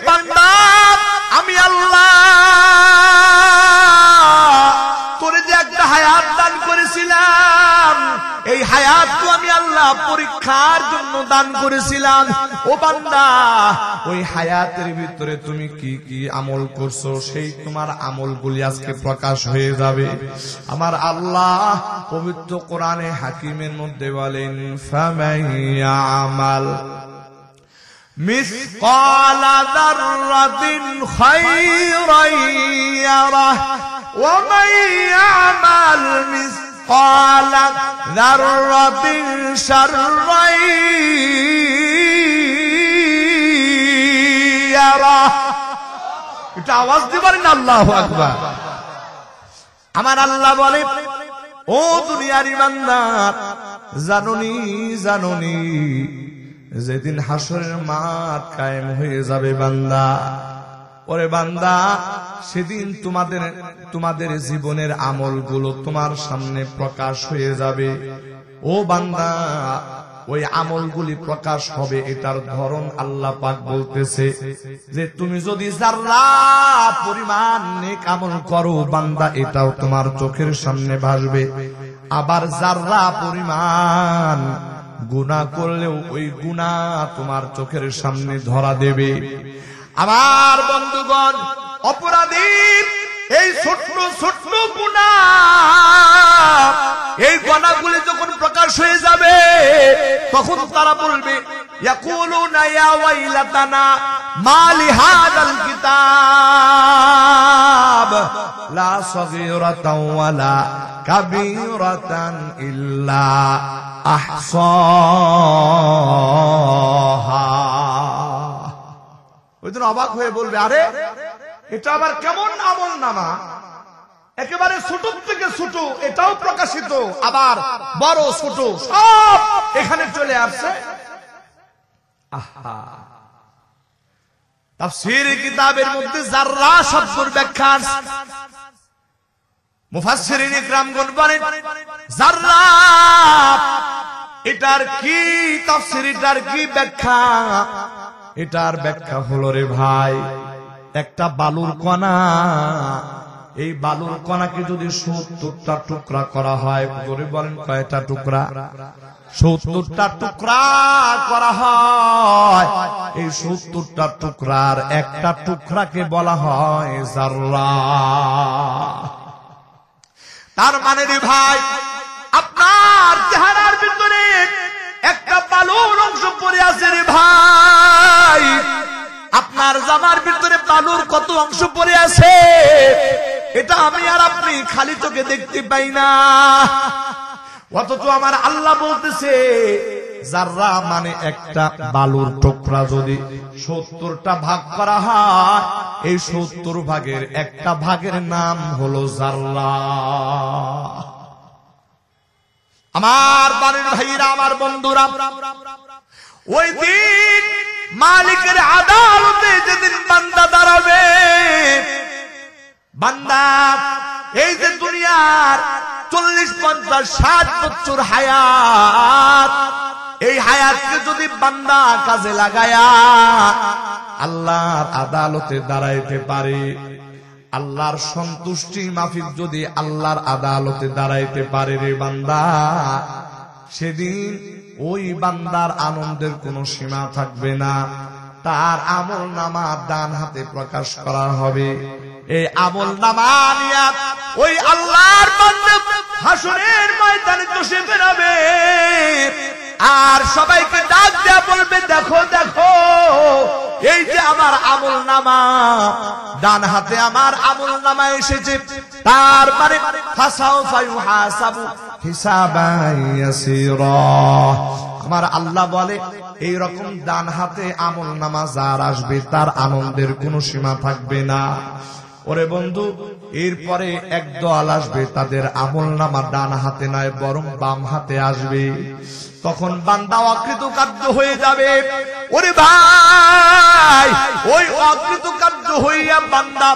বান্দা আমি আল্লাহ তোরে যে একটা হায়াত দান করেছিলাম, এই হায়াত তো আমি আল্লাহ পরীক্ষার জন্য দান করেছিলাম। ও বান্দা, ওই হায়াতের ভিতরে তুমি কি কি আমল করছো, সেই তোমার আমলগুলি আজকে প্রকাশ হয়ে যাবে। আমার আল্লাহ পবিত্র কোরআনে হাকিমের মধ্যে বলেন, ফামাইয়ামাল মিসকালা যাররাতিন খায়রান ইয়ারাহ ওয়া মান ইয়ামাল মিসকালা যাররাতিন শাররান ইয়ারাহ। এটা আওয়াজ দিবেন না, আল্লাহু আকবার। আমার আল্লাহ বলে, ও দুনিয়ার ইমানদার, জানোনি যেদিন হাসরের মাঠ কায়েম হয়ে যাবে বান্দা, ওরে বান্দা, সেদিন তোমাদের জীবনের আমলগুলো তোমার সামনে প্রকাশ হয়ে যাবে। ও বান্দা, ওই আমলগুলি প্রকাশ হবে, এটার ধরন আল্লাহ পাক বলতেছে যে তুমি যদি যারা পরিমাণ নেক আমল করো বান্দা, এটাও তোমার চোখের সামনে ভাসবে। আবার যারা পরিমাণ গুনাহ করলেও ওই গুনাহ তোমার চোখের সামনে ধরা দেবে। আমার বন্ধুগণ, অপরাধীর এই ছোট্ট ছোট্ট গুনাহ, এই গুনাহগুলি যখন প্রকাশ হয়ে যাবে তখন তারা বলবে, ইয়াকুলুনা ইয়া ওয়াইলাতানা মা লিহাদাল কিতাব লা সাগীরাতান ওয়ালা কাবীরাতান ইল্লা আহসাহা। ওইদিন অবাক হয়ে বলবে, আরে এটা আবার কেমন আমল নামা, একেবারে ছোট থেকে ছোট এটাও প্রকাশিত, আবার বড় ছোট সব এখানে চলে আসছে। আহা, তাফসীর কিতাবের মধ্যে যাররা শব্দের ব্যাখ্যা মুফাসসিরিন ইকরামগণ বলেন, যাররা এটার কি তাফসীর, এটার কি ব্যাখ্যা? এটার ব্যাখ্যা হলো রে ভাই, একটা বালুর কণা, এই বালুর কণাকে যদি ৭০টা টুকরা করা হয়, জোরে বলেন কয়টা টুকরা? ৭০টা টুকরা করা হয়। এই ৭০টা টুকরার একটা টুকরাকে বলা হয় যাররা। তার মানে রে ভাই, আপনার চেহারার ভিতরে একটা বালুর অংশ পড়ে আছে রে ভাই, আপনার জামার ভিতরে বালুর কত অংশ পড়ে আছে এটা আমি আর আপনি খালি চোখে দেখতে পাই না। অথচ আমার আল্লাহ বলতেছে, যাররা মানে একটা বালুর টুকরা যদি ৭০টা ভাগ করা হয়, এই ৭০ ভাগের একটা ভাগের নাম হলো যাররা। আমার বাড়ির ভাইরা, আমার বন্ধুরা, ওই দিন মালিকের আদালতে যেদিন বান্দা দাঁড়াবে, বান্দা এই যে দুনিয়ার ৪০, ৫০, ৬০ বছর হায়াত, এই হায়াতকে যদি বান্দা কাজে লাগায়া আল্লাহর আদালতে দাঁড়াইতে পারে, আল্লাহর সন্তুষ্টি মাফিক যদি আল্লাহর আদালতে দাঁড়াইতে পারে রে বান্দা, সেদিন ওই বান্দার আনন্দের কোনো সীমা থাকবে না। তার আমল নামা ডান হাতে প্রকাশ করা হবে। এই আমল নামা নিয়ে ওই আল্লাহর বান্দা হাসরের ময়দানে বসে বেরাবে, আর সবাইকে ডাক দেয়া বলবে, দেখো দেখো এই যে আমার আমল নামা, ডান হাতে আমার আমল নামা এসেছে। তার মানে ফাসাউফা ইউহাসাবু হিসাবান ইয়াসীরা। আমার আল্লাহ বলে, এই রকম ডান হাতে আমল নামা যার আসবে তার আনন্দের কোনো সীমা থাকবে না। ওরে বন্ধু, এরপরে একদল আসবে, তাদের আমল নামা ডান হাতে নয় বরং বাম হাতে আসবে। তখন বান্দা অকৃতকার্য হয়ে যাবে। ওরে ভাই, ওই অকৃতকার্য হইয়া বান্দা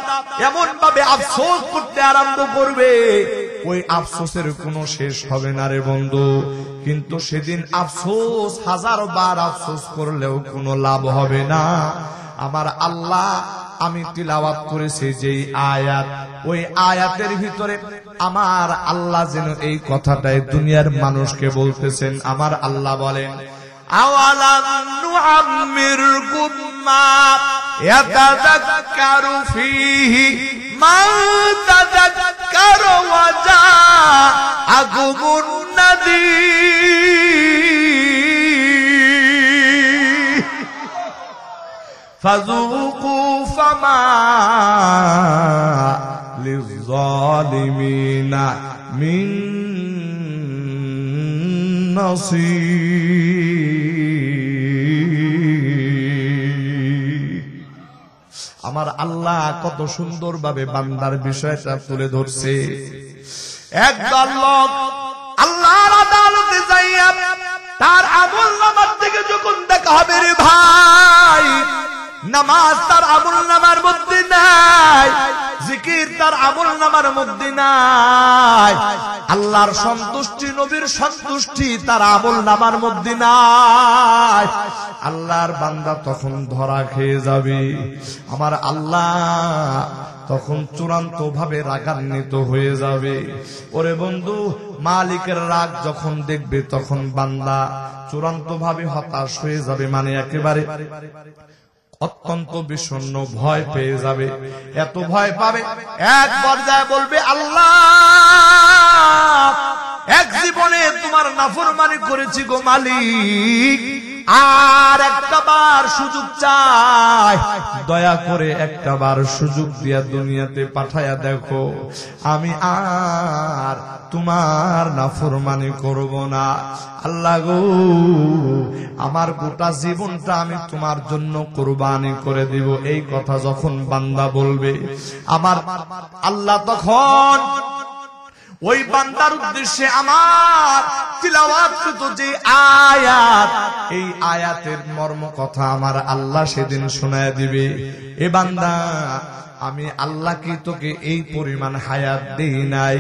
এমন ভাবে আফসোস করতে আরম্ভ করবে, ওই আফসোসের কোনো শেষ হবে না রে বন্ধু। কিন্তু সেদিন আফসোস ১০০০ বার আফসোস করলেও কোনো লাভ হবে না। আমার আল্লাহ আমি তিলাওয়াত করেছি যেই আয়াত, ওই আয়াতের ভিতরে আমার আল্লাহ যেন এই কথাটাই দুনিয়ার মানুষকে বলতেছেন। আমার আল্লাহ বলেন, আওয়ালাম নুআম্মিরকুম মা ইয়াতাযাক্কারু ফীহি মান তাযাক্কারা ওয়া জাআকুমুন নাযীর ফাযূকু ফামা লিয-যালিমিনা মিন নাসীর। আমার আল্লাহ কত সুন্দরভাবে বান্দার বিষয়টা তুলে ধরছে। একদল লোক আল্লাহর আদালতে যাইয়া তার আমলনামার থেকে যখন দেখা হবে, রে ভাই নামাজ তার আমলনামার মধ্যে নাই, জিকির তার আমলনামার মধ্যে নাই, আল্লাহর সন্তুষ্টি নবীর সন্তুষ্টি তার আমলনামার মধ্যে নাই, আল্লাহর বান্দা তখন ধরা খেয়ে যাবে। আমার আল্লাহ তখন চূড়ান্ত ভাবে রাগান্বিত হয়ে যাবে। ওরে বন্ধু, মালিকের রাগ যখন দেখবে তখন বান্দা চূড়ান্ত ভাবে হতাশ হয়ে যাবে, মানে একেবারে অত্যন্ত বিষণ্ণ ভয় পেয়ে যাবে। এত ভয় পাবে এক পর্যায়ে বলবে, আল্লাহ এক জীবনে তোমার নাফরমানি করেছি গো মালিক, আর একটাবার সুযোগ চাই, দয়া করে একটাবার সুযোগ দিয়া দুনিয়াতে পাঠায়া দেখো, আমি আর তোমার নাফরমানি করব না। আল্লাহ গো, আমার গোটা জীবনটা আমি তোমার জন্য কুরবানি করে দিব। এই কথা যখন বান্দা বলবে, আমার আল্লাহ তখন ওই বান্দার উদ্দেশ্যে আমার তিলাওয়াতকৃত যে আয়াত, এই আয়াতের মর্ম কথা আমার আল্লাহ সেদিন শোনায় দিবে। এ বান্দা, আমি আল্লাহ কি তোকে এই পরিমাণ হায়াত দেই নাই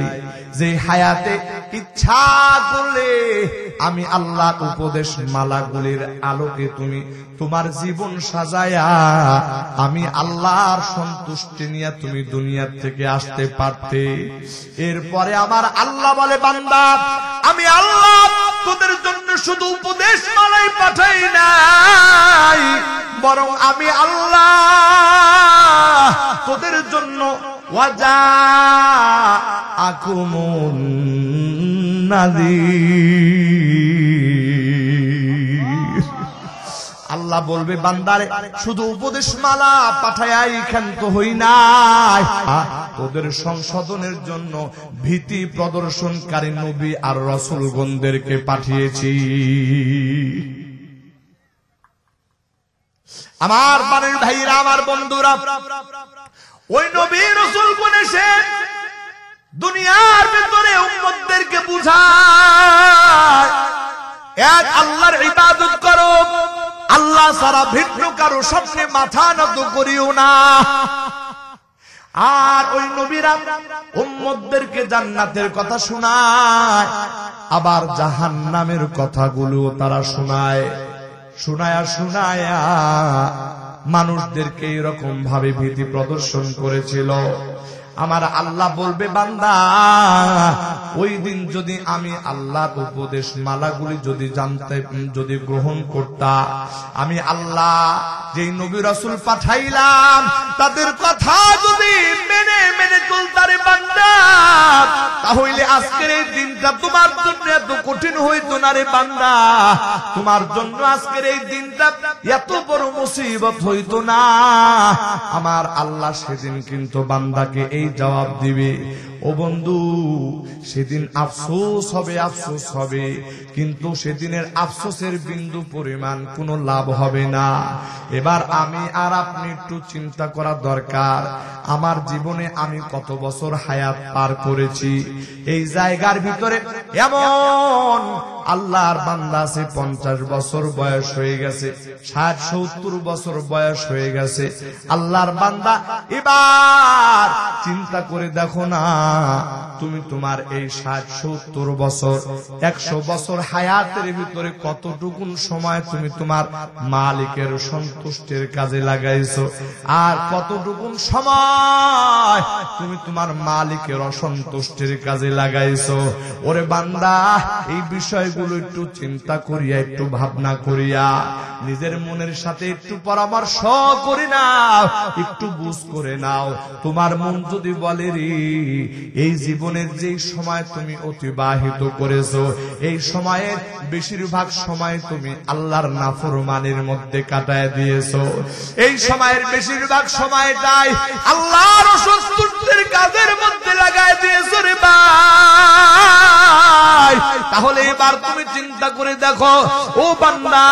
যে হায়াতে ইচ্ছা করলে আমি আল্লাহ উপদেশ মালাগুলির আলোকে তুমি তোমার জীবন সাজায়া আমি আল্লাহর সন্তুষ্টি নিয়ে তুমি দুনিয়ার থেকে আসতে পারতে। এরপরে আমার আল্লাহ বলে, বান্দা আমি আল্লাহ তোদের জন্য শুধু উপদেশ মালাই পাঠাই নাই, বরং আমি আল্লাহ তোদের জন্য ওয়াজাআকুমুন নাযীর। আল্লাহ বলবে, বান্দারে শুধু উপদেশ মালা পাঠায়াই ক্ষান্ত হই নাই, তোদের সংশোধনের জন্য ভীতি প্রদর্শনকারী নবী আর রাসূলগণদেরকে পাঠিয়েছি। আমার বাড়ির ভাইরা, আমার বন্ধুরা, ওই নবী রাসূলগণ এসে দুনিয়ার ভিতরে উম্মতদেরকে বুঝায়, এক আল্লাহর ইবাদত করো, আল্লাহ ছাড়া ভিন্ন কারো সামনে মাথা নত করিও না। আর ওই নবীরা উম্মতদেরকে জান্নাতের কথা শোনায়, আবার জাহান্নামের কথাগুলো তারা শোনায়। শোনায়া মানুষদেরকে এরকম ভাবে ভীতি প্রদর্শন করেছিল। আমার আল্লাহ বলবে, বান্দা ওই দিন যদি আমি আল্লাহর উপদেশ মালাগুলি যদি গ্রহণ করতাম, আমি আল্লাহ যেই নবী রাসূল পাঠাইলাম তাদের কথা যদি মেনে চলতারে বান্দা, তাহলে আজকের এই দিনটা তোমার জন্য এত কঠিন হইতো না রে বান্দা, তোমার জন্য আজকের এই দিনটা এত বড় মুসিবত হইতো না। আমার আল্লাহ সেদিন কিন্তু বান্দাকে এই জবাব দিবে, ও বন্ধু সেদিন আফসোস হবে, কিন্তু সেদিনের আফসোসের বিন্দু পরিমাণ কোনো লাভ হবে না। এবার আমি আর আপনি একটু চিন্তা করা দরকার, আমার জীবনে আমি কত বছর হায়াত পার করেছি। এই জায়গার ভিতরে এমন আল্লাহর বান্দা আছে 50 বছর বয়স হয়ে গেছে, 60-70 বছর বয়স হয়ে গেছে। আল্লাহর বান্দা এবার চিন্তা করে দেখো না, তুমি তোমার এই 60-70 বছর 100 বছর হায়াতের ভিতরে কতটুকুন সময় তুমি তোমার মালিকের সন্তুষ্টির কাজে লাগাইছো, আর কতটুকুন সময় তুমি তোমার মালিকের অসন্তুষ্টির কাজে লাগাইছো। ওরে বান্দা, এই বিষয়গুলো একটু চিন্তা করিয়া, একটু ভাবনা করিয়া, নিজের মনের সাথে একটু পরামর্শ করে নাও, একটু বুঝ করে নাও। তোমার মন যদি বলে রে, এই জীবনের যে সময় তুমি অতিবাহিত করেছো, এই সময়ের বেশিরভাগ সময় তুমি আল্লাহর নাফরমানির মধ্যে কাটায় দিয়েছো, এই সময়ের বেশিরভাগ সময়টাই আল্লাহর অসন্তুষ্টির কাজের মধ্যে লাগায় দিয়েছো রে ভাই, তাহলে এবার তুমি চিন্তা করে দেখো ও বান্দা,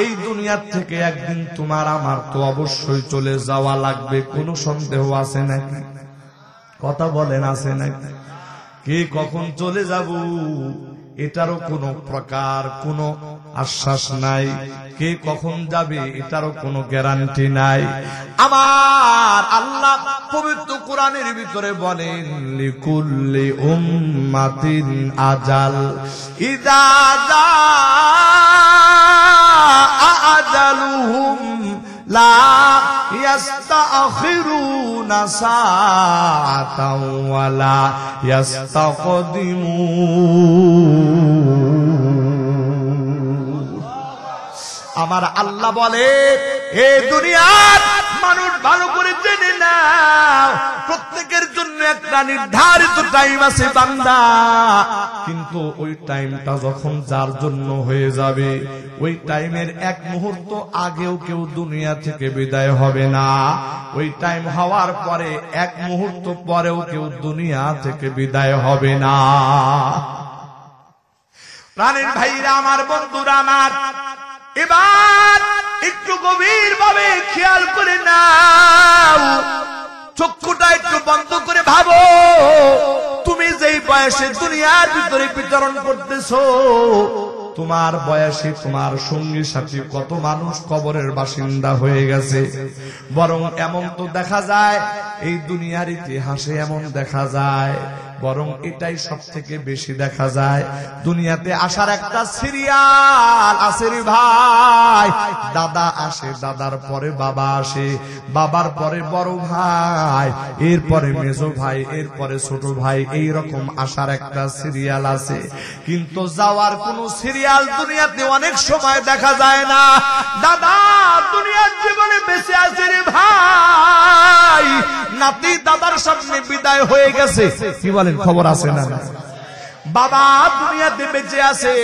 এই দুনিয়ার থেকে একদিন তোমার আমার তো অবশ্যই চলে যাওয়া লাগবে, কোনো সন্দেহ আছে নাকি? কথা বলেন, আছে নাকি? কে কখন চলে যাব এটারও কোনো প্রকার কোনো আশ্বাস নাই, কে কখন যাবে এটারও কোনো গ্যারান্টি নাই। আমার আল্লাহ পবিত্র কোরআনের ভিতরে বলেন, লিকুল্লি উম্মাতিন আজাল ইযা জাআ আজালুহুম লা ইয়াস্তাখিরুনা সাআতাও ওয়া লা ইয়াস্তাকদিমুন। আমার আল্লাহ বলে, এ দুনিয়ার মানুষ ভালো করে জেনে নাও, প্রত্যেকের জন্য একটা নির্ধারিত টাইম আছে বান্দা, কিন্তু ওই টাইমটা যখন যার জন্য হয়ে যাবে, ওই টাইমের এক মুহূর্ত আগেও কেউ দুনিয়া থেকে বিদায় হবে না, ওই টাইম হওয়ার পরে এক মুহূর্ত পরেও কেউ দুনিয়া থেকে বিদায় হবে না। প্রাণের ভাইরা আমার, বন্ধুরা আমার, এবার একটু গভীর ভাবে খেয়াল করে নাও, চক্ষুটা একটু বন্ধ করে ভাবো, তুমি যেই বয়সে দুনিয়ার ভিতরে বিচরণ করতেছো, তোমার বয়সে তোমার সঙ্গী সাথী কত মানুষ কবরের বাসিন্দা হয়ে গেছে। বরং এমন তো দেখা যায়, এই দুনিয়ার ইতিহাসে এমন দেখা যায়, বরং এটাই সব থেকে বেশি দেখা যায়, দুনিয়াতে আসার একটা সিরিয়াল আছে রে ভাই। দাদা আসে, দাদার পরে বাবা আসে, বাবার পরে বড় ভাই, এরপরে মেজো ভাই, এরপরে ছোট ভাই, এই রকম আসার একটা সিরিয়াল আছে। কিন্তু যাওয়ার কোন সিরিয়াল দুনিয়াতে অনেক সময় দেখা যায় না। দাদা দুনিয়ার জীবনে বেঁচে আছে রে ভাই, নাতি দাদার সামনে বিদায় হয়ে গেছে, কি বলেন, খবর আছে না? বাবা দুনিয়াতে বেঁচে আছে,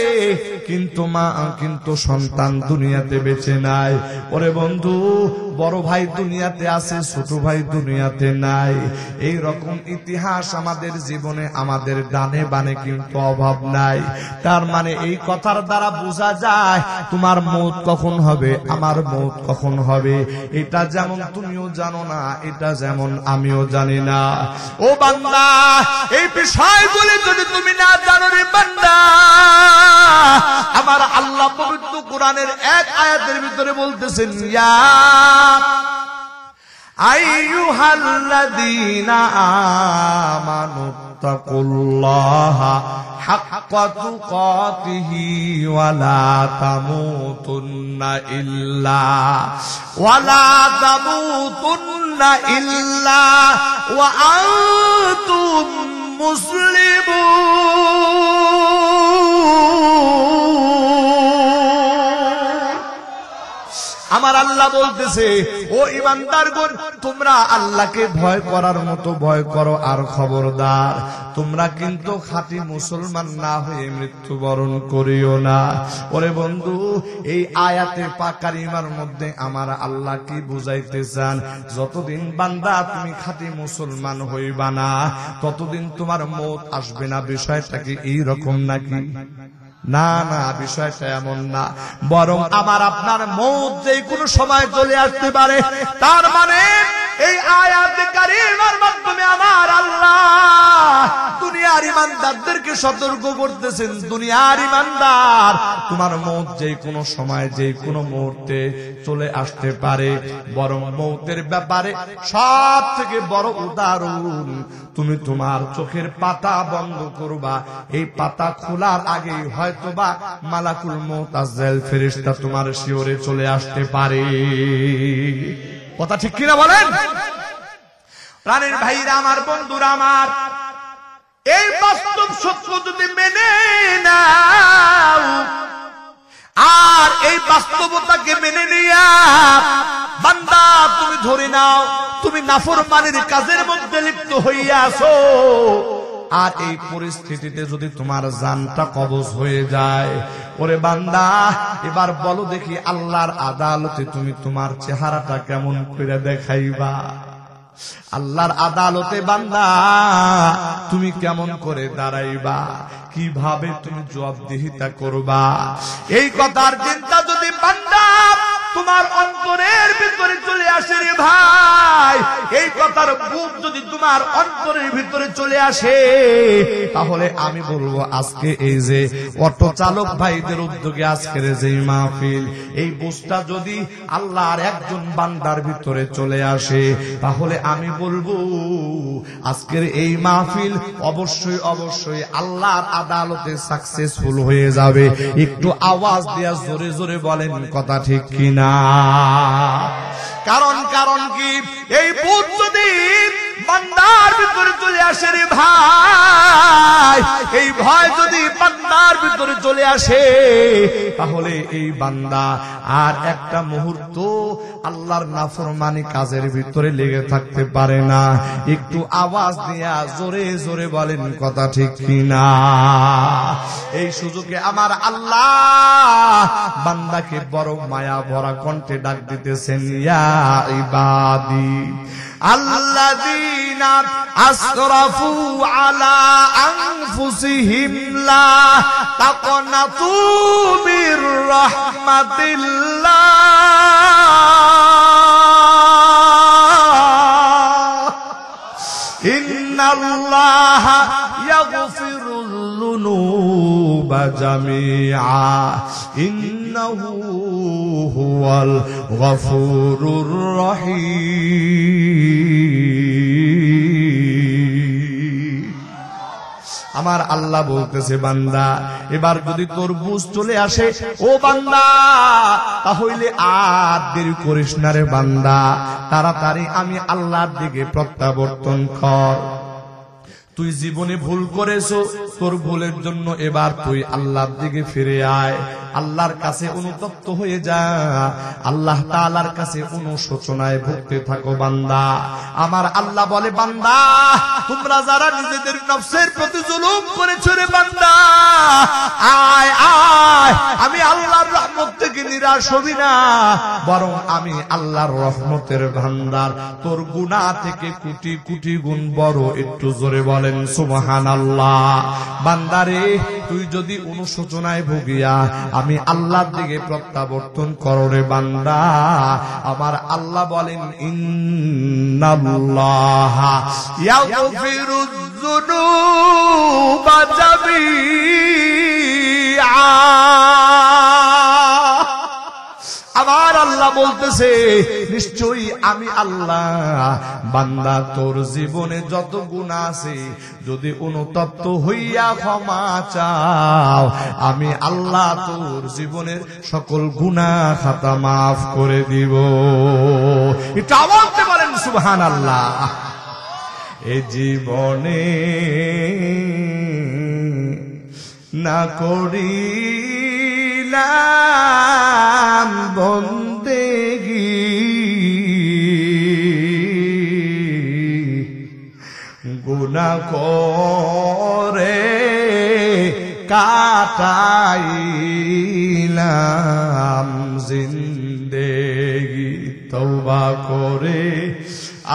কিন্তু সন্তান দুনিয়াতে বেঁচে নাই। ওরে বন্ধু, বড় ভাই দুনিয়াতে আছে, ছোট ভাই দুনিয়াতে নাই। এই রকম ইতিহাস আমাদের জীবনে, আমাদের ডানে বানে কিন্তু অভাব নাই। তার মানে এই কথার দ্বারা বোঝা যায়, তোমার মৌত কখন হবে, আমার মৌত কখন হবে, এটা যেমন তুমিও জানো না, এটা যেমন আমিও জানি না। ও বান্দা, এই বিষয়গুলি যদি তুমি না জানো রে বান্দা, আমার আল্লাহ পবিত্র কোরআনের এক আয়াতের ভিতরে বলতেছেন, ইয়া আইয়ুহাল্লাযীনা আমানু তাকুল্লাহা হাক্কা তুকাতিহি ওয়া লা তামুতুন্না ইল্লা ওয়া আনতুম মুসলিমুন। আমার আল্লাহ বলতেছে, ও ঈমানদারগণ, তোমরা আল্লাহকে ভয় করার মতো ভয় করো, আর খবরদার তোমরা কিন্তু খাঁটি মুসলমান না হয়ে মৃত্যুবরণ করিও না। ওরে বন্ধু, এই আয়াতে পাক কারিমার মধ্যে আমার আল্লাহ কি বুঝাইতে চান, যতদিন বান্দা তুমি খাঁটি মুসলমান হইবা না, ততদিন তোমার মওত আসবে না। বিষয়টা কি এই রকম নাকি? না না, বিষয়টা এমন না, বরং আমার আপনার মওত যে কোনো সময় চলে আসতে পারে। তার মানে এই আয়াত কারীমার মাধ্যমে আমার আল্লাহ দুনিয়ার ইমানদারদেরকে সতর্ক করতেছেন, দুনিয়ার ইমানদার তোমার মওত যে কোনো সময় যে কোনো মুহূর্তে চলে আসতে পারে, বরং মওতের ব্যাপারে সব থেকে বড় উদাহরণ তুমি তোমার চোখের পাতা বন্ধ করবা, এই পাতা খোলার আগে হয়তোবা মালাকুল মওত আজরাইল ফেরেশতা তোমার শিওরে চলে আসতে পারে। কথা ঠিক কিনা বলেন? প্রাণের ভাইরা আমার, বন্ধুরা আমার, এই বাস্তব সত্য যদি মেনে নাও আর এই বাস্তবতাকে মেনে নিয়া বান্দা তুমি ধরে নাও তুমি নাফরমানির কাজের মধ্যে লিপ্ত হইয়া আছো, আর এই পরিস্থিতিতে যদি তোমার জানটা কবজ হয়ে যায়, ওরে বান্দা এবার বলো দেখি আল্লাহর আদালতে তুমি তোমার চেহারাটা কেমন করে দেখাইবা? আল্লাহর আদালতে বান্দা তুমি কেমন করে দাঁড়াইবা? কিভাবে তুমি জবাবদিহিতা করবা? এই কথার চিন্তা যদি বান্দা তোমার অন্তরের ভিতরে চলে আসে রে ভাই, এই কথার বুঝ যদি তোমার অন্তরের ভিতরে চলে আসে, তাহলে আমি বলবো আজকে এই যে অটো চালক ভাইদের উদ্যোগে আজকের যে মাহফিল, এই বুঝটা যদি আল্লাহর একজন বান্দার ভিতরে চলে আসে, তাহলে আমি বলবো আজকের এই মাহফিল অবশ্যই অবশ্যই আল্লাহর আদালতে সাকসেসফুল হয়ে যাবে। একটু আওয়াজ দিয়া জোরে জোরে বলেন কথা ঠিক কিনা? কারণ কি এই বুঝ যদি বান্দার ভিতরে চলে আসে রে ভাই, এই ভয় যদি বান্দার ভিতরে চলে আসে, তাহলে এই বান্দা আর একটা মুহূর্ত আল্লাহর নাফরমানি কাজের ভিতরে লেগে থাকতে পারে না। একটু আওয়াজ দিয়া জোরে জোরে বলেন কথা ঠিক কিনা? এই সুযোগে আমার আল্লাহ বান্দাকে বড় মায়া ভরা কণ্ঠে ডাক দিতেছেন, ইয়া ইবাদি আল্লাযীনা আসরাফু আলা আনফুসিহিম লা তাকনাতু মির রাহমাতিল্লাহ ইন্নাল্লাহা ইয়াগফিরুয যুনুবা জামিআ ইন্নাহু হুয়াল গফুরুর রহিম। আমার আল্লাহ বলতেছে, বান্দা এবার যদি তোর বুঝ চলে আসে ও বান্দা, তাহলে আর দেরি করিস না রে বান্দা, তাড়াতাড়ি আমি আল্লাহর দিকে প্রত্যাবর্তন কর। তুই জীবনে ভুল করেছো, তোর ভুলের জন্য এবার তুই আল্লাহর দিকে ফিরে আয়, আল্লাহর কাছে অনুতপ্ত হয়ে যা, আল্লাহ তাআলার কাছে অনুশোচনায় ভুগতে থাকো বান্দা। আমার আল্লাহ বলে, বান্দা তোমরা যারা নিজেদের নফসের প্রতি জুলুম করেছো রে বান্দা, আয় আয়, আমি আল্লাহর রহমত থেকে নিরাশ হবি না, বরং আমি আল্লাহর রহমতের ভান্ডার, তোর গুনাহ থেকে কোটি কোটি গুণ বড়। একটু জোরে বলেন সুবহানাল্লাহ। বান্দারে তুই যদি অনুশোচনায় ভুগিয়া আমি আল্লাহর দিকে প্রত্যাবর্তন করো রে বান্দা, আমার আল্লাহ বলেন, ইন্নাল্লাহা ইয়াগফিরুয যুনুবা জামিআ। আমার আল্লাহ বলতেছে, নিশ্চয়ই আমি আল্লাহ বান্দা তোর জীবনে যত গুনাহ আছে যদি অনুতপ্ত হইয়া ক্ষমা চাও, আমি আল্লাহ তোর জীবনের সকল গুনাহ খাতা মাফ করে দিব। এটা বলতে পারেন সুবহানাল্লাহ। এই জীবনে না করিলাম বন্দেগী, গুনাহ করে কাটাইলাম জিন্দেগি, তওবা করে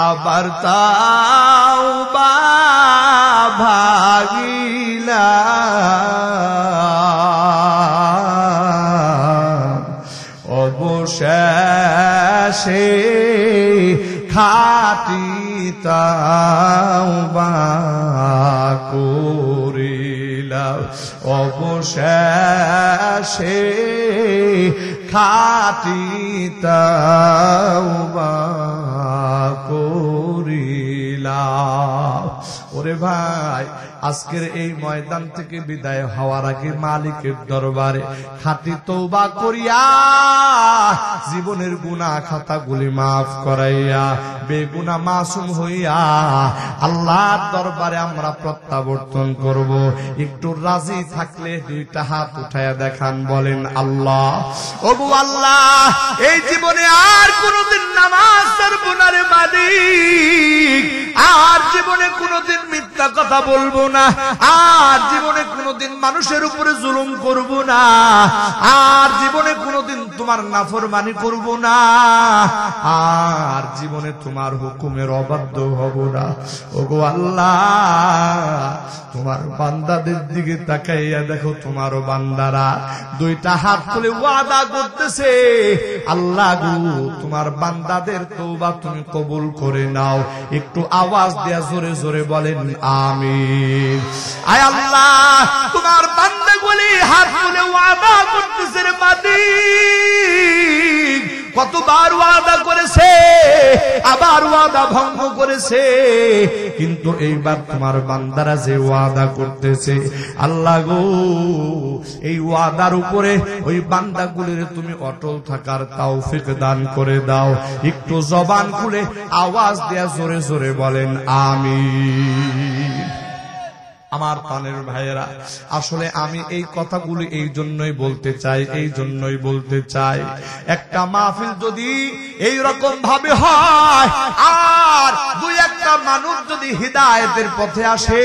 আবার তাওবা ভাগিলাম, অবশেষে খাঁটি তাওবা করিলাম অবশেষে খাঁটি তাওবা করিলাম। ওরে ভাই, আজকের এই ময়দান থেকে বিদায় হওয়ার আগে মালিকের দরবারে খাঁটি তওবা করিয়া জীবনের গুনাহ খাতাগুলি মাফ করাইয়া বেগুনাহ মাসুম হইয়া আল্লাহর দরবারে আমরা প্রত্যাবর্তন করব। একটু রাজি থাকলে দুইটা হাত উঠায়া দেখান, বলেন আল্লাহ। ওগো আল্লাহ, এই জীবনে আর কোনদিন নামাজ ছাড়ব না রে মালিক, আর জীবনে কোনদিন মিথ্যা কথা বলবো না, আর জীবনে কোনদিন মানুষের উপরে জুলুম করব না, আর জীবনে কোনদিন তোমার নাফরমানি করব না, আর জীবনে তোমার হুকুমের অবাধ্য হব না। ওগো আল্লাহ, তোমার বান্দাদের দিকে তাকাইয়া দেখো, তোমারও বান্দারা দুইটা হাত তুলে ওয়াদা করতেছে, আল্লাহ গো তোমার বান্দাদের তওবা তুমি কবুল করে নাও। একটু আওয়াজ দেয়া জোরে জোরে বলেন আমিন। আয় আল্লাহ, তোমার বান্দাগুলি হাত তুলে ওয়াদা করতেছে রে মালিক। কতবার ওয়াদা করেছে, আবার ওয়াদা ভঙ্গ করেছে, কিন্তু এইবার তোমার বান্দারা যে ওয়াদা করতেছে, আল্লাহ গো এই ওয়াদার উপরে ওই বান্দাগুলির তুমি অটল থাকার তৌফিক দান করে দাও। একটু জবান খুলে আওয়াজ দেয়া জোরে জোরে বলেন আমিন। আমার প্রাণের ভাইয়েরা, আসলে আমি এই কথাগুলি এই জন্যই বলতে চাই, একটা মাহফিল যদি এই রকম ভাবে হয় আর দুই একটা মানুষ যদি হিদায়াতের পথে আসে,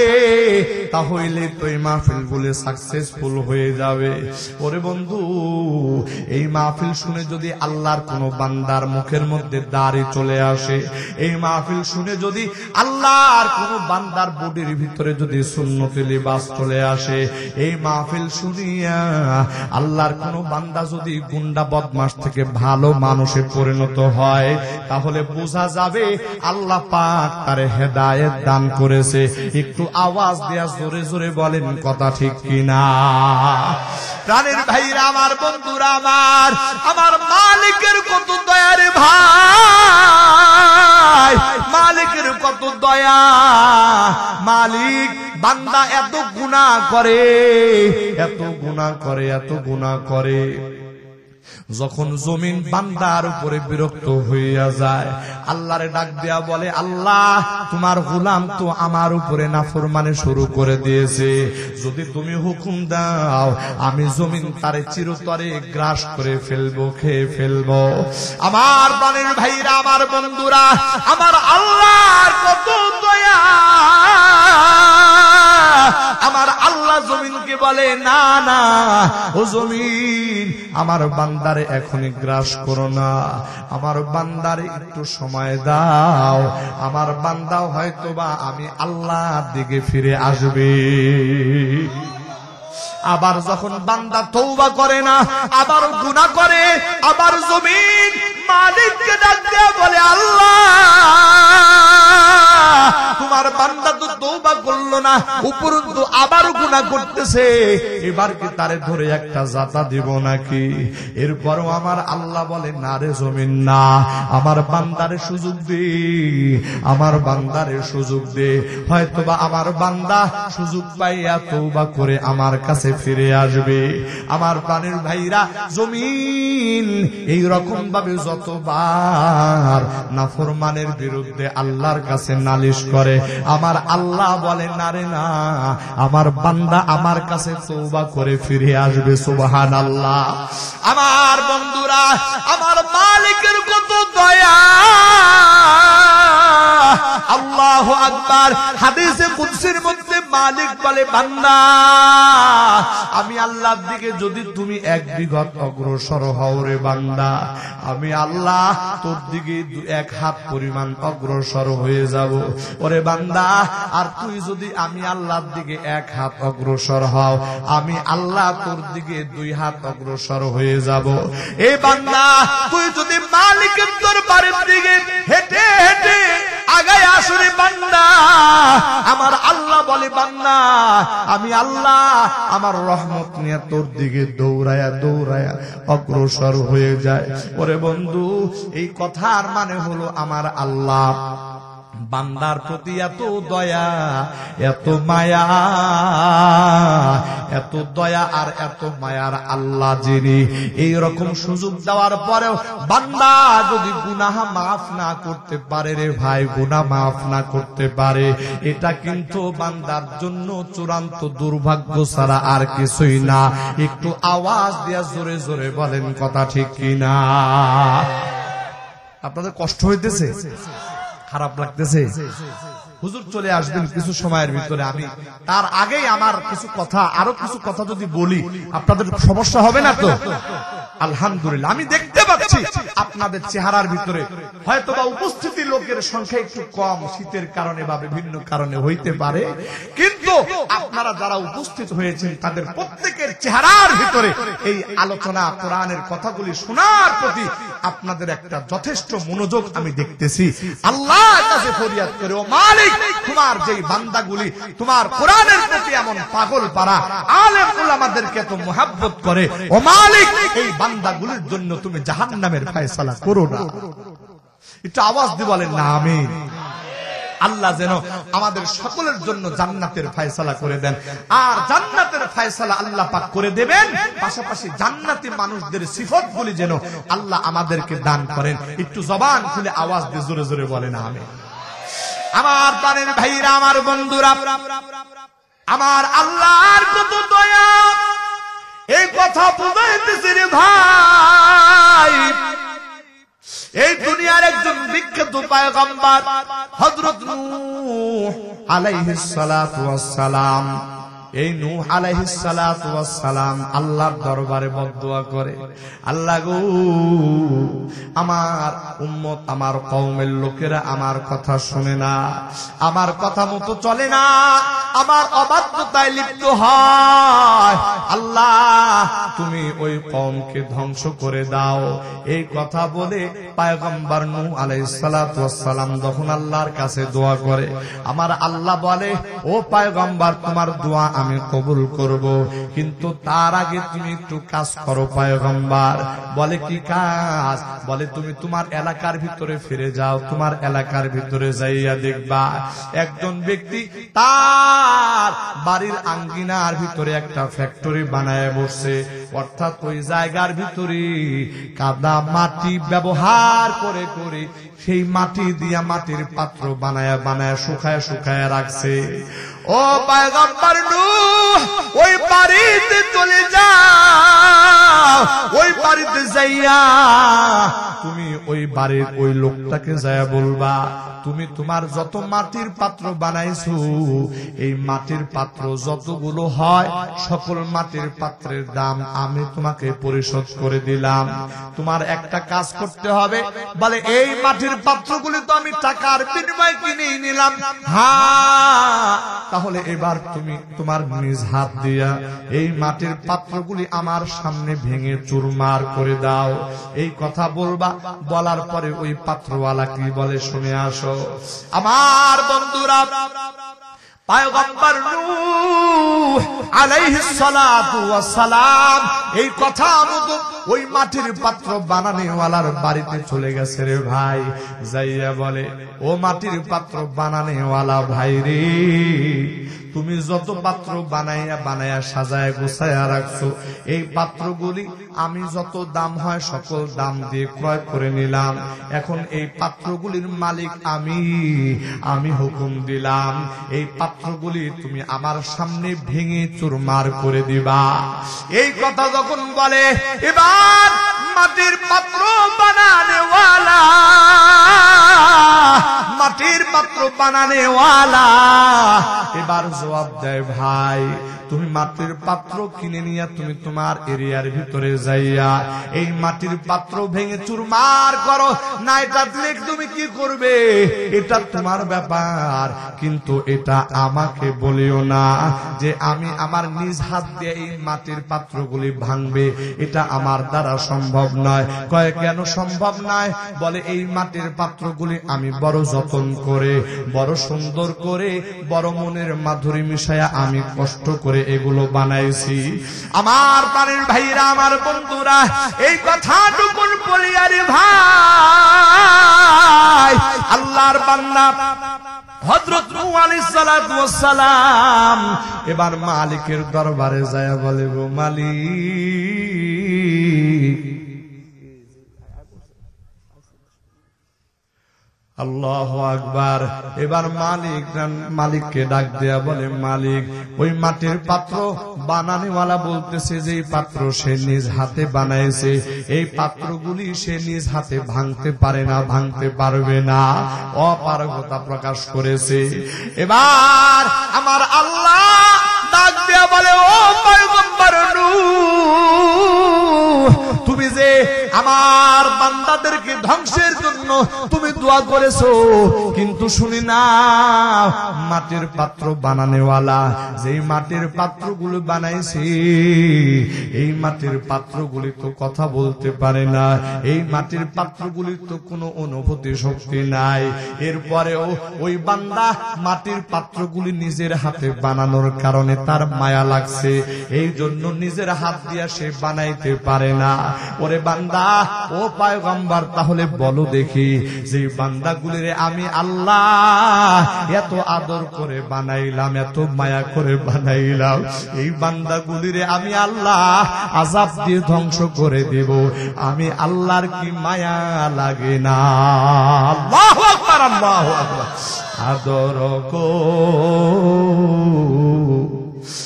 তাহলে তো এই মাহফিলগুলি সাকসেসফুল হয়ে যাবে। ওরে বন্ধু, এই মাহফিল শুনে যদি আল্লাহর কোন বান্দার মুখের মধ্যে দাড়ি চলে আসে, এই মাহফিল শুনে যদি আল্লাহর কোন বান্দার বডির ভিতরে যদি সুন্নতি লিবাস চলে আসে, এই মাহফিল শুনিয়া আল্লাহর কোন বান্দা যদি গুন্ডা বদমাশ থেকে ভালো মানুষে পরিণত হয়, তাহলে বোঝা যাবে আল্লাহ পাক তারে হেদায়েত দান করেছে। একটু আওয়াজ দেয়া জোরে জোরে বলেন কথা ঠিক কিনা? প্রাণের ভাইরা আমার, বন্ধুরা আমার, আমার মালিকের কত দয়া রে ভাই, মালিকের কত দয়া। মালিক বান্দা এত গুনাহ করে, যখন জমিন বান্দার উপরে বিরক্ত হইয়া যায়, আল্লাহরে ডাক দেয়া বলে, আল্লাহ তোমার গোলাম তো আমার উপরে নাফরমানি শুরু করে দিয়েছে, যদি তুমি হুকুম দাও আমি জমিন তারে চিরতরে গ্রাস করে ফেলবো, খেয়ে ফেলবো। আমার প্রাণের ভাইরা, আমার বন্ধুরা, আমার আল্লাহর কত দয়া। আমার আল্লাহ জমিনকে বলে, না না ও জমিন, আমার বান্দারে এখনই গ্রাস করো না, আমার বান্দারে একটু সময় দাও, আমার বান্দাও হয়তোবা আমি আল্লাহর দিকে ফিরে আসবে। আবার যখন বান্দা তওবা করে না, আবার গুনাহ করে, আবার জমিন মালিককে ডাক দেয়া বলে, আল্লাহ তোমার বান্দা তো তওবা করলো না, উপরন্তু আবার গুনাহ করতেছে, এবার কি তারে ধরে একটা জাতা দিব নাকি? এরপরও আমার আল্লাহ বলে, না রে জমিন না, আমার বান্দারে সুযোগ দে, আমার বান্দারে সুযোগ দে, হয়তোবা আমার বান্দা সুযোগ পাইয়া তওবা করে আমার কাছে ফিরে আসবে। আমার প্রাণের ভাইরা, জমিন এই রকম ভাবে যতবার নাফরমানের বিরুদ্ধে আল্লাহর কাছে নালিশ করে, আমার আল্লাহ বলে, না রে না, আমার বান্দা আমার কাছে তওবা করে ফিরে আসবে। সুবহানাল্লাহ। আমার বন্ধুরা, আমার মালিকের কত দয়া, আল্লাহু আকবার। হাদিসে কুদসির মধ্যে মালিক বলে, বান্দা আমি আল্লাহর দিকে যদি তুমি এক বিঘত অগ্রসর হও রে বান্দা, আমি আল্লাহ তোর দিকে এক হাত পরিমাণ অগ্রসর হয়ে যাব। ওরে বান্দা, আর তুই যদি আমি আল্লাহর দিকে এক হাত অগ্রসর হও, আমি আল্লাহ তোর দিকে 2 হাত অগ্রসর হয়ে যাব। এ বান্দা, তুই যদি মালিকের দরবারের দিকে হেঁটে হেঁটে আমার আল্লাহ বলে বান্দা আমি আল্লাহ আমার রহমত নিয়ে তোর দিকে দৌড়ায়া দৌড়ায়া অগ্রসর হয়ে যায়। ওরে বন্ধু, এই কথার মানে হলো আমার আল্লাহ বান্দার প্রতি এত দয়া, এত মায়া, এত দয়া আর এত মায়ার আল্লাহ যিনি এই রকম সুযোগ দেওয়ার পরেও বান্দা যদি গুনাহ মাফ না করতে পারে রে ভাই, গুনাহ মাফ না করতে পারে, এটা কিন্তু বান্দার জন্য চূড়ান্ত দুর্ভাগ্য ছাড়া আর কিছুই না। একটু আওয়াজ দিয়া জোরে জোরে বলেন কথা ঠিক কিনা? আপনাদের কষ্ট হইতেছে? খারাপ লাগতেছে? হুজুর চলে আসবেন কিছু সময়ের ভিতরে। আমি তার আগেই আমার আরো কিছু কথা যদি বলি আপনাদের সমস্যা হবে না তো? আলহামদুলিল্লাহ, আমি দেখতে পাচ্ছি আপনাদের চেহারার ভিতরে হয়তোবা উপস্থিতি লোকের সংখ্যা একটু কম, শীতের কারণে বা বিভিন্ন কারণে হইতে পারে, কিন্তু আপনারা যারা উপস্থিত হয়েছেন তাদের প্রত্যেকের চেহারার ভিতরে এই আলোচনা কোরআনের কথাগুলি শোনার প্রতি আপনাদের একটা যথেষ্ট মনোযোগ আমি দেখতেছি। আল্লাহর কাছে ফরিয়াদ করে, ও মালিক, তোমার যেই বান্দাগুলি তোমার কোরআনের প্রতি এমন পাগল পারা, আলেম উলামাদেরকে এত মুহাব্বত করে, ও মালিক, এই বান্দাগুলির জন্য তুমি জাহান্নামের ফয়সালা করো না। একটু আওয়াজ দিয়ে বলেন না আমিন। আল্লাহ যেন আমাদের সকলের জন্য জান্নাতের ফয়সালা করে দেন। আর জান্নাতের ফয়সালা আল্লাহ পাক করে দেবেন, পাশাপাশি জান্নাতি মানুষদের সিফতগুলি যেন আল্লাহ আমাদেরকে দান করেন। একটু জবান খুলে আওয়াজ দিয়ে জোরে জোরে বলেন আমিন। আমার প্রাণের ভাইরা, আমার বন্ধুরা, আমার আল্লাহর কত দয়া, এই কথা বুঝাইতেছি রে ভাই। এই দুনিয়ার একজন বিখ্যাত পয়গম্বর হযরত নূহ আলাইহিস সালাতু ওয়াস সালাম, এই নূহ আলাইহিস সালাতু ওয়াস সালাম আল্লাহর দরবারে বদদুয়া করে, আল্লাহ গো, আমার উম্মত, আমার কওমের লোকেরা আমার কথা শুনে না, আমার কথা মতো চলে না, আমার অবাধ্যতায় লিপ্ত হয়, আল্লাহ তুমি ওই কওমকে ধ্বংস করে দাও। এই কথা বলে পয়গম্বর নূহ আলাইহিস সালাতু ওয়াস সালাম যখন আল্লাহর কাছে দোয়া করে, আমার আল্লাহ বলে, ও পয়গম্বর, তোমার দোয়া আমি কবুল করব, কিন্তু তার আগে তুমি একটু কাজ করো পয়গম্বর। বলে কি কাজ? বলে তুমি তোমার এলাকার ভিতরে ফিরে যাও, তোমার এলাকার ভিতরে যাইয়া দেখবা একজন ব্যক্তি তার বাড়ির আঙ্গিনার ভিতরে একটা ফ্যাক্টরি বানায় বসছে, অর্থাৎ ওই জায়গার ভিতরে কাদা মাটি ব্যবহার করে করে সেই মাটি দিয়া মাটির পাত্র বানায়া বানায়া শুকায় শুকায় রাখছে। ও পয়গম্বর নূহ, ওই বাড়িতে চলে যাও, ওই বাড়িতে যাইয়া তুমি ওই বাড়ির ওই লোকটাকে যাইয়া বলবা, তুমি তোমার যত মাটির পাত্র বানাইছো, এই মাটির পাত্র যতগুলো হয় সকল মাটির পাত্রের দাম আমি তোমাকে পরিশোধ করে দিলাম। তোমার একটা কাজ করতে হবে। বলে এই মাটির পাত্রগুলি তো আমি টাকার বিনিময়ে কিনে নিলাম, হ্যাঁ, তাহলে এবার তুমি তোমার নিজ হাত দিয়া এই মাটির পাত্রগুলি আমার সামনে ভেঙে চুরমার করে দাও। এই কথা বলবা, বলার পরে ওই পাত্রওয়ালা কি বলে শুনে আসো। আমার বন্ধুরা, পয়গম্বর নূহ আলাইহিস সালাতু ওয়াস সালাম এই কথা মতো ওই মাটির পাত্র বানানেওয়ালার বাড়িতে চলে গেছে রে ভাই। যাইয়া বলে, ও মাটির পাত্র বানানেওয়ালা ভাই রে, তুমি যত পাত্র বানাইয়া বানাইয়া সাজায় গোছায়া রাখছো, এই পাত্রগুলি আমি যত দাম হয় সকল দাম দিয়ে ক্রয় করে নিলাম। এখন এই পাত্রগুলির মালিক আমি হুকুম দিলাম, এই পাত্রগুলি তুমি আমার সামনে ভেঙে চুরমার করে দিবা। এই কথা যখন বলে, এবার মাটির পাত্র বানানেওয়ালা, মাটির পাত্র বানানেওয়ালা এবার জবাব দেয়, ভাই তুমি মাটির পাত্র কিনে নিয়ে তুমি তোমার এরিয়ার ভিতরে যাইয়া এই মাটির পাত্র ভেঙে চুরমার করো না, এটা দিলে তুমি কি করবে এটা তোমার ব্যাপার, কিন্তু এটা আমাকে বলিও না যে আমি আমার নিজ হাত দিয়ে এই মাটির পাত্রগুলি ভাঙবে, এটা আমার দ্বারা সম্ভব নয়। কয় কেন সম্ভব নয়? বলে এই মাটির পাত্রগুলি আমি বড় যত্ন রচন করে বড় সুন্দর করে বড় মনের মাধুরী মিশায়া আমি কষ্ট করে এগুলো বানাইছি। আমার প্রাণের ভাইরা, আমার বন্ধুরা, এই কথাটুকুন পরিয়ারে ভাই, আল্লাহর বান্দা হযরত নূহ আলাইহিস সালাতু ওয়াস সালাম এবার মালিকের দরবারে যায় বলে, গো মালিক, আল্লাহু আকবার। এবার মালিককে ডাক দেয়া বলে, মালিক, ওই মাটির পাত্র বানানেওয়ালা বলতেছে যে এই পাত্র সে নিজ হাতে বানাইছে, এই পাত্রগুলি সে নিজ হাতে ভাঙতে পারে না, ভাঙতে পারবে না, অপারগতা প্রকাশ করেছে। এবার আমার আল্লাহ ডাক দেয়া বলে, ও পয়গম্বর নূহ, তুমি যে আমার বান্দাদেরকে ধ্বংসের জন্য তুমি দোয়া করেছো, কিন্তু শুনি না, মাটির পাত্র বানানেওয়ালা যেই মাটির পাত্রগুলো বানাইছে, এই মাটির পাত্রগুলি তো কথা বলতে পারে না, এই মাটির পাত্রগুলির তো কোনো অনুভূতি শক্তি নাই। এরপরেও ওই বান্দা মাটির পাত্রগুলি নিজের হাতে বানানোর কারণে তার মায়া লাগছে, এই জন্য নিজের হাত দিয়া সে বানাইতে পারে না। ওরে বান্দা, ও পয়গম্বর, তাহলে বলো দেখি, যে বান্দাগুলিরে আমি আল্লাহ এত আদর করে বানাইলাম, এত মায়া করে বানাইলাম, এই বান্দাগুলিরে আমি আল্লাহ আযাব দিয়ে ধ্বংস করে দেব, আমি আল্লাহর কি মায়া লাগে না? আল্লাহু আকবার, আল্লাহু আকবার। আদর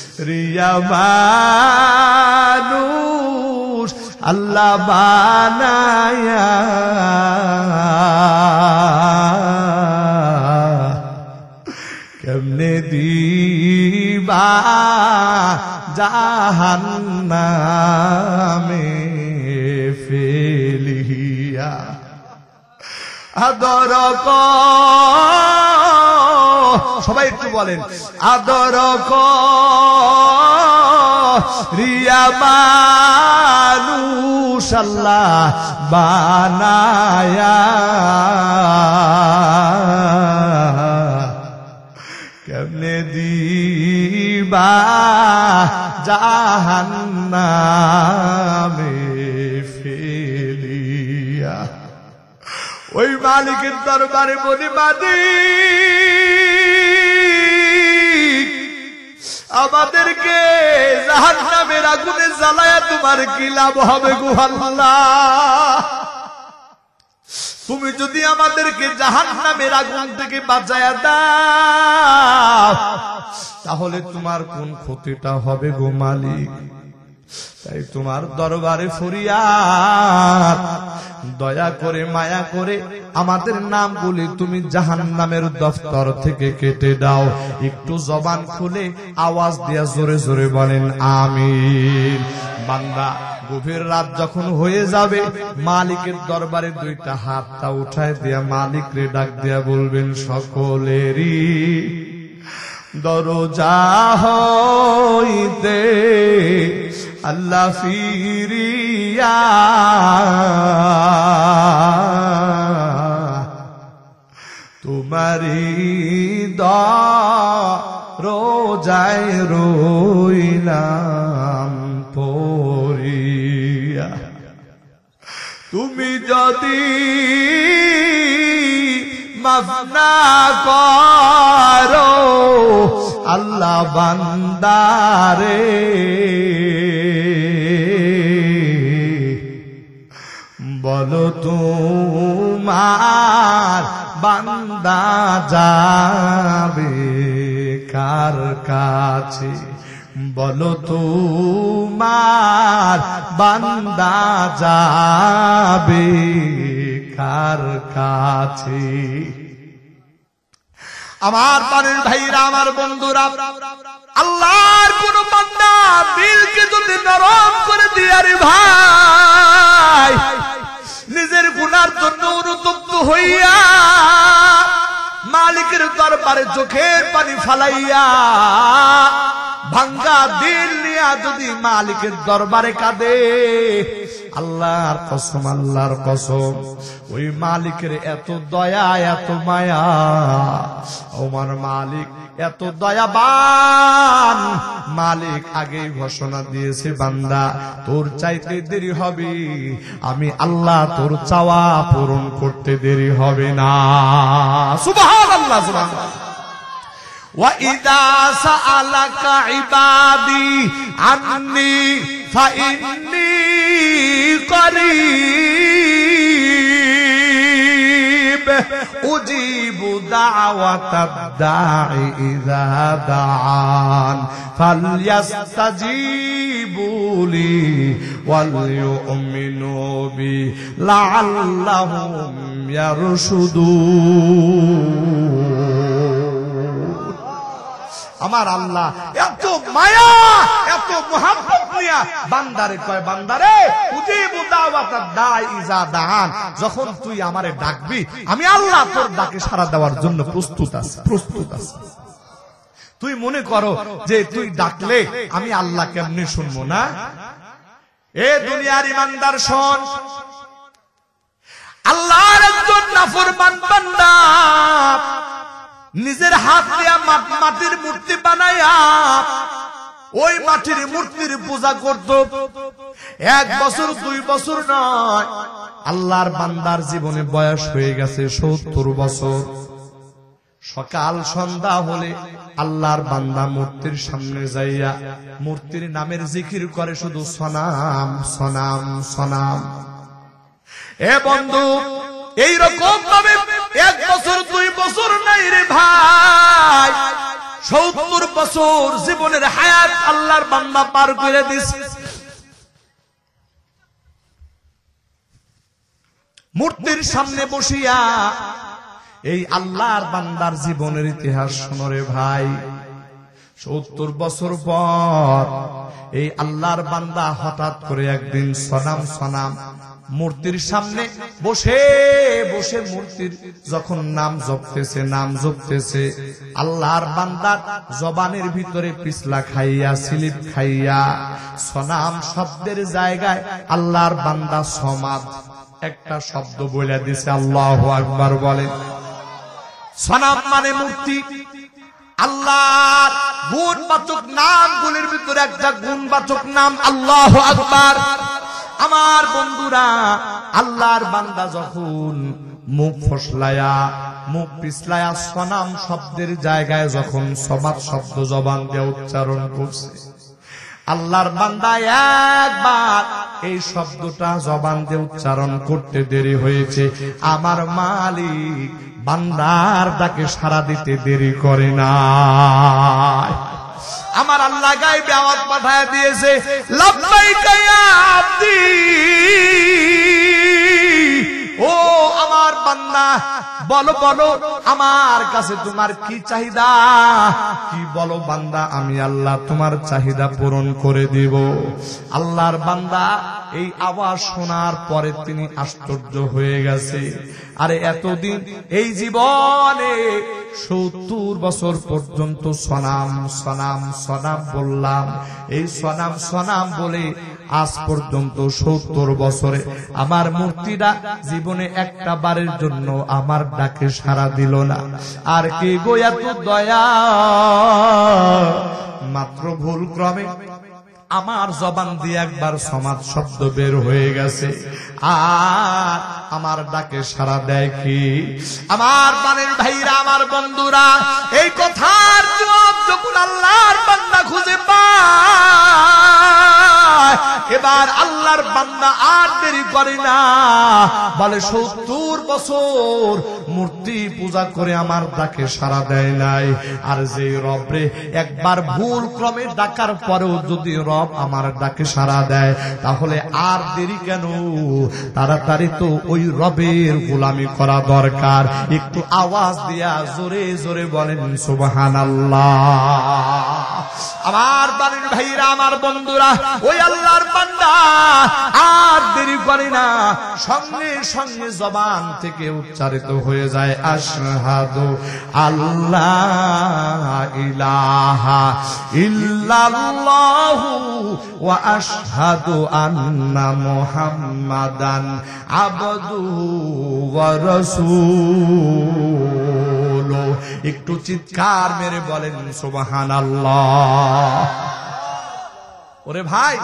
করিয়া মানুষ আল্লাহ বানায়া, কেমনে দিবা জাহান্নামে ফেলিয়া। আদর সবাই একটু বলেন, আদর রিয়া মানুষ আল্লাহ বানায়া, কেমনে দিবা জাহান্নামে ফেলিয়া। ওই মালিকের দরবারে বলি, মালিক, আমাদেরকে জাহান্নামের আগুনে জ্বালায়া তোমার কি লাভ হবে গো আল্লাহ? তুমি যদি আমাদেরকে জাহান্নামের আগুন থেকে বাঁচায়া দাও, তাহলে তোমার কোন ক্ষতিটা হবে গো মালিক? তাই তোমার দরবারে ফরিয়াদ, দয়া করে মায়া করে আমাদের নামগুলি তুমি জাহান্নামের দফতর থেকে কেটে দাও। একটু জবান খুলে আওয়াজ দিয়া জোরে জোরে বলেন আমিন। বান্দা গভীর রাত যখন হয়ে যাবে, মালিকের দরবারে দুইটা হাতটা উঠায় দিয়া মালিক রে ডাক দিয়া বলবেন, সকলেরই দরজা হইতে আল্লাহ ফিরিয়া তোমারি দরজায় রইলাম পড়িয়া। তুমি যদি মাফ না করো আল্লাহ বান্দারে, বলো তোমার বান্দা যাবে কার কাছে? বলো তোমার বান্দা যাবে কার কাছে? আমার প্রাণের ভাইরা, আমার বন্ধুরা, আল্লাহর কোন বান্দা দিলকে যদি নরম করে দিয়ে, রে ভাই, নিজের গুনার জন্য অনুতপ্ত হইয়া মালিকের দরবারে চোখের পানি ফালাইয়া ভাঙ্গা দিল নিয়া যদি মালিকের দরবারে কাঁদে, আল্লাহর কসম, আল্লাহর কসম, ওই মালিকের এত দয়া, এত মায়া, আমার মালিক এত দয়াবান। মালিক আগেই ঘোষণা দিয়েছে, বান্দা তোর চাইতে দেরি হবে, আমি আল্লাহ তোর চাওয়া পূরণ করতে দেরি হবে না। সুবহানাল্লাহ, সুবহানাল্লাহ। وَإِذَا سَأَلَكَ عِبَادِي عَنِّي فَإِنِّي قَرِيبٌ أُجِيبُ دَعْوَةَ الدَّاعِ إِذَا دَعَانِ فَلْيَسْتَجِيبُوا لِي وَلْيُؤْمِنُوا بِي لَعَلَّهُمْ يَرْشُدُونَ। আমার আল্লাহ এত মায়া, এত মুহাব্বত নিয়া বান্দারে কয়, বান্দারে উজিবু দাওয়াতাদ দাঈ ইযা দাআন, যখন তুই আমারে ডাকবি আমি আল্লাহ তোর ডাকে সাড়া দেওয়ার জন্য প্রস্তুত আছি, প্রস্তুত আছি। তুই মনে করো যে তুই ডাকলে আমি আল্লাহ কেমনে শুনবো না? এ দুনিয়ার ইমানদার শোন, আল্লাহর একজন নাফরমান বান্দা নিজের হাত দিয়া মাটির মূর্তি বানায়া ওই মাটির মূর্তির পূজা করত। 1 বছর 2 বছর নয়, আল্লাহর বান্দার জীবনে বয়স হয়ে গেছে 70 বছর। সকাল সন্ধ্যা হলে আল্লাহর বান্দা মূর্তির সামনে যাইয়া মূর্তির নামের জিকির করে, শুধু সনাম সনাম সনাম। এ বন্ধু, এইরকম ভাবে 1 বছর 2 বছর নাই রে ভাই, 70 বছর জীবনের হায়াত আল্লাহর বান্দা পার করে দিছে। মূর্তির সামনে বসিয়া এই আল্লাহর বান্দার জীবনের ইতিহাস শোনো রে ভাই। 70 বছর পর এই আল্লাহর বান্দা হঠাৎ করে একদিন সনাম সনাম মূর্তির সামনে বসে বসে মূর্তির যখন নাম জপতেছে, নাম জপতেছে, আল্লাহর বান্দার জবানের ভিতরে পিছলা খাইয়া, স্লিপ খাইয়া সনাম শব্দের জায়গায় আল্লাহর বান্দা সমাদ একটা শব্দ বলে দিছে। আল্লাহু আকবার বলে। সনাম মানে মূর্তি। আল্লাহর গুণবাচক নামগুলির ভিতরে একটা গুণবাচক নাম আল্লাহু আকবার। আমার বন্ধুরা, আল্লাহর বান্দা যখন মুখ ফসলায়া, মুখ পিছলায়া সনাম শব্দের জায়গায় যখন সমাদ শব্দ জবান দিয়ে উচ্চারণ করছে, আল্লাহর বান্দা একবার এই শব্দটা জবান দিয়ে উচ্চারণ করতে দেরি হয়েছে, আমার মালিক বান্দার ডাকে সাড়া দিতে দেরি করে না। আমার আল্লাহ গায়বে আওয়াজ পাঠায় দিয়েছে, লাব্বাইকা ইয়া আব্দি, ও আমার বান্দা বলো বলো আমার কাছে তোমার কি চাহিদা, কি বলো বান্দা, আমি আল্লাহ তোমার চাহিদা পূরণ করে দিব। আল্লাহর বান্দা এই আওয়াজ শোনার পরে তিনি আশ্চর্য হয়ে গেছে। আরে এতদিন এই জীবনে 70 বছর পর্যন্ত সনাম সনাম সনাম বললাম, এই সনাম সনাম বলে আজ পর্যন্ত 70 বছরে আমার মূর্তিটা জীবনে একটা বারের জন্য আমার ডাকে সাড়া দিল না। আর কে গো এত দয়া, মাত্র ভুল ক্রমে আমার জবান দিয়ে একবার সমাজ শব্দ বের হয়ে গেছে, আর আমার ডাকে সাড়া দেয় কি? আমার প্রাণের ভাইরা, আমার বন্ধুরা, এই কথার জবাব যখন আল্লাহর বান্দা খুঁজে পায়, এবার আল্লাহর বান্দা আর দেরি করে না, বলে 70 বছর মূর্তি পূজা করে আমার ডাকে সাড়া দেয় নাই, আর যে রবরে একবার ভুল ক্রমে ডাকার পরেও যদি রব আমার ডাকে সাড়া দেয়, তাহলে আর দেরি কেন? তাড়াতাড়ি তো ওই রবের গোলামি করা দরকার। একটু আওয়াজ দিয়া জোরে জোরে বলেন সুবহানাল্লাহ। আমার বাড়ির ভাইরা, আমার বন্ধুরা, ওই আল্লাহর বান্দা আর দেরি করে না, সঙ্গে সঙ্গে জবান থেকে উচ্চারিত হয়ে যায় আশহাদু আল্লাহ ইলাহা ইল্লাল্লাহু ওয়া আশহাদু আন্না মুহাম্মাদান আবদুহু ওয়া রাসূলুহু। একটু চিৎকার মেরে বলেন সুবহানাল্লাহ। ওরে ভাই,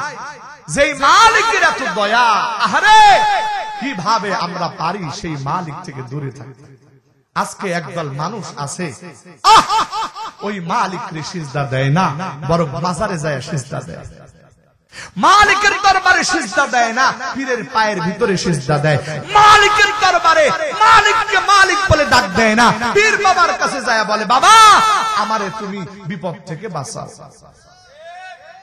যেই মালিকের এত দয়া, আহারে কিভাবে আমরা পারি সেই মালিক থেকে দূরে থাকতে? আজকে একদল মানুষ আছে ওই মালিককে সিজদা দেয় না, বরং বাজারে যায় সিজদা দেয়। মালিকের দরবারে সিজদা দেয় না, পীরের পায়ের ভিতরে সিজদা দেয়। মালিকের দরবারে মালিককে মালিক বলে ডাক দেয় না, পীর বাবার কাছে যায় বলে বাবা আমারে তুমি বিপদ থেকে বাঁচাও।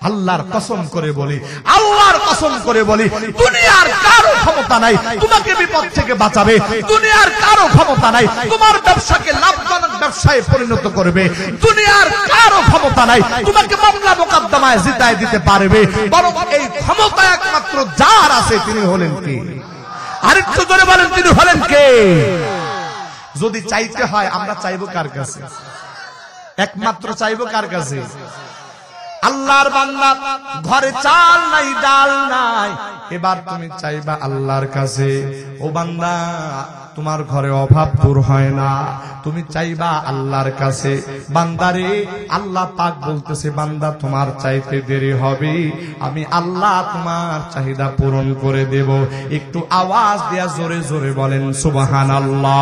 আল্লাহর কসম করে বলি, আল্লাহর কসম করে বলি, দুনিয়ার কারো ক্ষমতা নাই তোমাকে বিপদ থেকে বাঁচাবে। দুনিয়ার কারো ক্ষমতা নাই তোমার ব্যবসাকে লাভজনক ব্যবসায় পরিণত করবে। দুনিয়ার কারো ক্ষমতা নাই তোমাকে মামলা মোকদ্দমায় জিতায় দিতে পারবে। বরং এই ক্ষমতা একমাত্র যার আছে তিনি হলেন কে? আরেকটু জোরে বলেন, তিনি হলেন কে? যদি চাইতে হয় আমরা চাইবো কার কাছে? একমাত্র চাইবো কার কাছে? আল্লাহর বান্দা, ঘরে চাল নাই ডাল নাই, এবার তুমি চাইবা আল্লাহর কাছে। ও বান্দা, তোমার ঘরে অভাব দূর হয় না, তুমি চাইবা আল্লাহর কাছে। বান্দারে, আল্লাহ পাক বলতেছে বান্দা তোমার চাইতে দেরি হবে, আমি আল্লাহ তোমার চাহিদা পূরণ করে দেব। একটু আওয়াজ দেয়া জোরে জোরে বলেন সুবহানাল্লাহ।